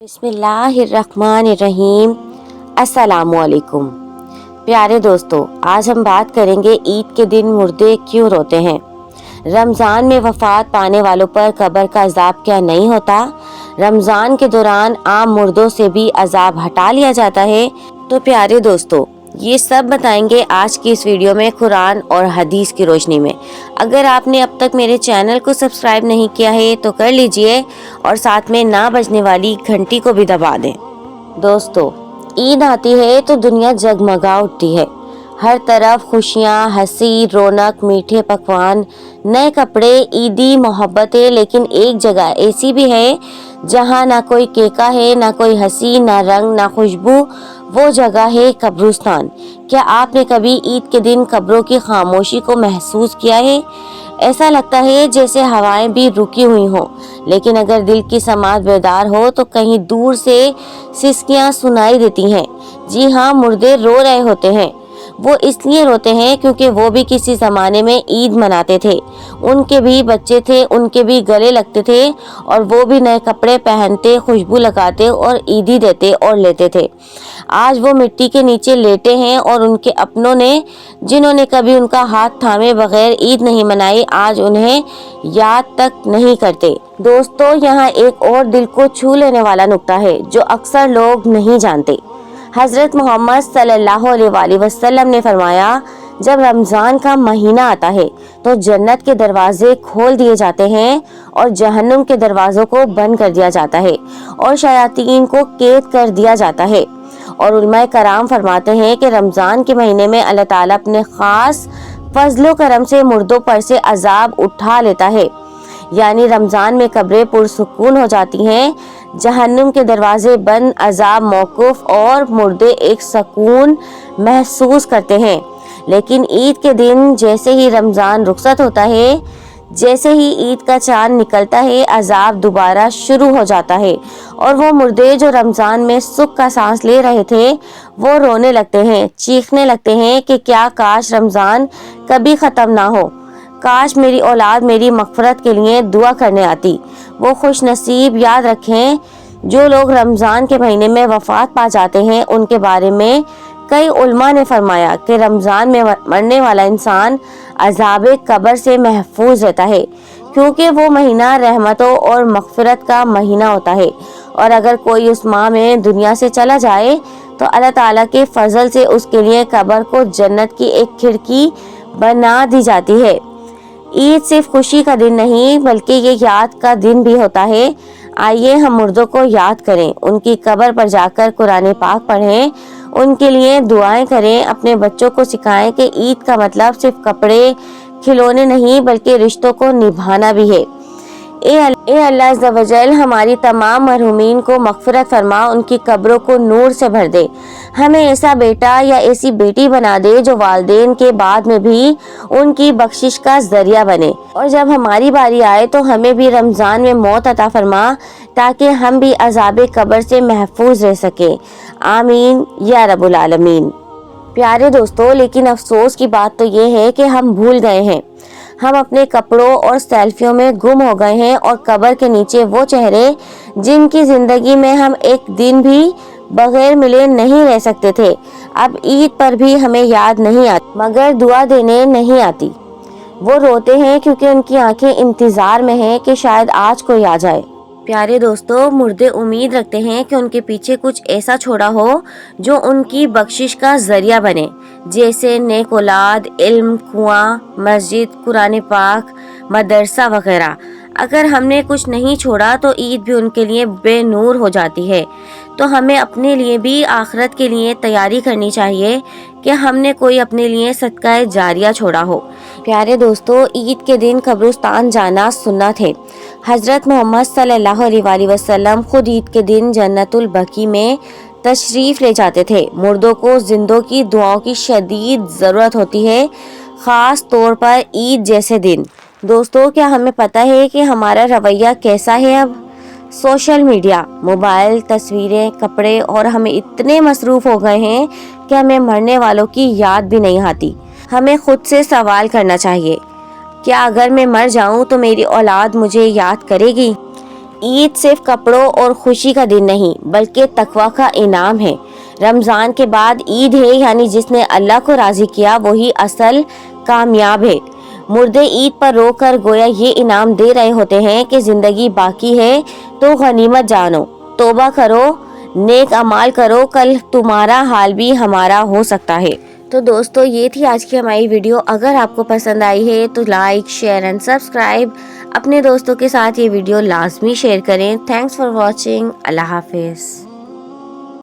बिस्मिल्लाहिर्रहमानिर्रहीम। अस्सलामुअलैकुम। प्यारे दोस्तों, आज हम बात करेंगे ईद के दिन मुर्दे क्यों रोते हैं। रमज़ान में वफ़ात पाने वालों पर कब्र का अज़ाब क्या नहीं होता। रमज़ान के दौरान आम मुर्दों से भी अज़ाब हटा लिया जाता है। तो प्यारे दोस्तों, ये सब बताएंगे आज की इस वीडियो में कुरान और हदीस की रोशनी में। अगर आपने अब तक मेरे चैनल को सब्सक्राइब नहीं किया है तो कर लीजिए और साथ में ना बजने वाली घंटी को भी दबा दें। दोस्तों, ईद आती है तो दुनिया जगमगा उठती है। हर तरफ खुशियाँ, हंसी, रौनक, मीठे पकवान, नए कपड़े, ईदी मोहब्बतें। लेकिन एक जगह ऐसी भी है जहाँ ना कोई केका है, ना कोई हंसी, ना रंग, ना खुशबू। वो जगह है कब्रिस्तान। क्या आपने कभी ईद के दिन कब्रों की खामोशी को महसूस किया है? ऐसा लगता है जैसे हवाएं भी रुकी हुई हों। लेकिन अगर दिल की समात बेदार हो तो कहीं दूर से सिसकियां सुनाई देती हैं। जी हाँ, मुर्दे रो रहे होते हैं। वो इसलिए रोते हैं क्योंकि वो भी किसी ज़माने में ईद मनाते थे। उनके भी बच्चे थे, उनके भी गले लगते थे और वो भी नए कपड़े पहनते, खुशबू लगाते और ईदी देते और लेते थे। आज वो मिट्टी के नीचे लेटे हैं और उनके अपनों ने, जिन्होंने कभी उनका हाथ थामे बगैर ईद नहीं मनाई, आज उन्हें याद तक नहीं करते। दोस्तों, यहाँ एक और दिल को छू लेने वाला नुक्ता है जो अक्सर लोग नहीं जानते। हज़रत मोहम्मद सल्लल्लाहु अलैहि वसल्लम ने फरमाया, जब रमज़ान का महीना आता है तो जन्नत के दरवाजे खोल दिए जाते हैं और जहन्नुम के दरवाज़ों को बंद कर दिया जाता है और शयातीन को कैद कर दिया जाता है। और उलमाए कराम फरमाते हैं कि रमज़ान के महीने में अल्लाह ताला अपने ख़ास फजलो करम से मुर्दों पर से अजाब उठा लेता है। यानी रमज़ान में कब्रें पुरसुकून हो जाती हैं, जहन्नुम के दरवाजे बंद, अजाब मौकूफ और मुर्दे एक सुकून महसूस करते हैं। लेकिन ईद के दिन जैसे ही रमज़ान रुखसत होता है, जैसे ही ईद का चांद निकलता है, अजाब दोबारा शुरू हो जाता है और वो मुर्दे जो रमज़ान में सुख का सांस ले रहे थे वो रोने लगते हैं, चीखने लगते हैं कि क्या काश रमज़ान कभी ख़त्म ना हो, काश मेरी औलाद मेरी मग़फ़िरत के लिए दुआ करने आती। वो खुश नसीब। याद रखें, जो लोग रमज़ान के महीने में वफ़ात पा जाते हैं उनके बारे में कई उलमा ने फरमाया कि रमज़ान में मरने वाला इंसान अज़ाबे कब्र से महफूज रहता है, क्योंकि वो महीना रहमतों और मग़फ़िरत का महीना होता है। और अगर कोई उस माह में दुनिया से चला जाए तो अल्लाह ताला के फजल से उसके लिए कब्र को जन्नत की एक खिड़की बना दी जाती है। ईद सिर्फ खुशी का दिन नहीं बल्कि ये याद का दिन भी होता है। आइए हम मुर्दों को याद करें, उनकी कब्र पर जाकर कुरान पाक पढ़ें, उनके लिए दुआएं करें, अपने बच्चों को सिखाएं कि ईद का मतलब सिर्फ कपड़े, खिलौने नहीं बल्कि रिश्तों को निभाना भी है। ए अल्लाह अज़्ज़ा वजल हमारी तमाम मरहुमीन को मग़फ़िरत फरमा, उनकी कब्रों को नूर से भर दे। हमें ऐसा बेटा या ऐसी बेटी बना दे जो वालिदैन के बाद में भी उनकी बख्शिश का ज़रिया बने। और जब हमारी बारी आए तो हमें भी रमज़ान में मौत अता फरमा ताकि हम भी अज़ाबे कब्र से महफूज रह सकें। आमीन या रब्बुल आलमीन। प्यारे दोस्तों, लेकिन अफसोस की बात तो ये है कि हम भूल गए हैं। हम अपने कपड़ों और सेल्फियों में गुम हो गए हैं और कब्र के नीचे वो चेहरे जिनकी ज़िंदगी में हम एक दिन भी बगैर मिले नहीं रह सकते थे, अब ईद पर भी हमें याद नहीं आती मगर दुआ देने नहीं आती। वो रोते हैं क्योंकि उनकी आंखें इंतज़ार में हैं कि शायद आज कोई आ जाए। प्यारे दोस्तों, मुर्दे उम्मीद रखते हैं कि उनके पीछे कुछ ऐसा छोड़ा हो जो उनकी बख्शिश का जरिया बने, जैसे नेक औलाद, इल्म, कुआं, मस्जिद, कुरान पाक, मदरसा वगैरह। अगर हमने कुछ नहीं छोड़ा तो ईद भी उनके लिए बेनूर हो जाती है। तो हमें अपने लिए भी आखिरत के लिए तैयारी करनी चाहिए कि हमने कोई अपने लिए सदका जारिया छोड़ा हो। प्यारे दोस्तों, ईद के दिन कब्रिस्तान जाना सुन्नत है। हज़रत मोहम्मद सल्लल्लाहु अलैहि वसल्लम खुद ईद के दिन जन्नतुल बकी में तशरीफ़ ले जाते थे। मुर्दों को जिंदों की दुआओं की शदीद ज़रूरत होती है, ख़ास तौर पर ईद जैसे दिन। दोस्तों, क्या हमें पता है कि हमारा रवैया कैसा है अब? सोशल मीडिया, मोबाइल, तस्वीरें, कपड़े और हमें इतने मसरूफ़ हो गए हैं कि हमें मरने वालों की याद भी नहीं आती। हमें खुद से सवाल करना चाहिए, क्या अगर मैं मर जाऊं तो मेरी औलाद मुझे याद करेगी? عید صرف کپڑوں اور خوشی کا دن نہیں بلکہ تقوی کا انعام ہے۔ رمضان کے بعد عید ہے، یعنی جس نے اللہ کو راضی کیا وہی اصل کامیاب ہے۔ مردے عید پر رو کر گویا یہ انعام دے رہے ہوتے ہیں کہ زندگی باقی ہے تو غنیمت جانو، توبہ کرو، نیک اعمال کرو، کل تمہارا حال بھی ہمارا ہو سکتا ہے۔ تو دوستو یہ تھی آج کی ہماری ویڈیو۔ اگر آپ کو پسند آئی ہے تو لائک، شیئر اینڈ سبسکرائب۔ اپنے دوستوں کے ساتھ یہ ویڈیو لازمی شیئر کریں۔ Thanks for watching. اللہ حافظ۔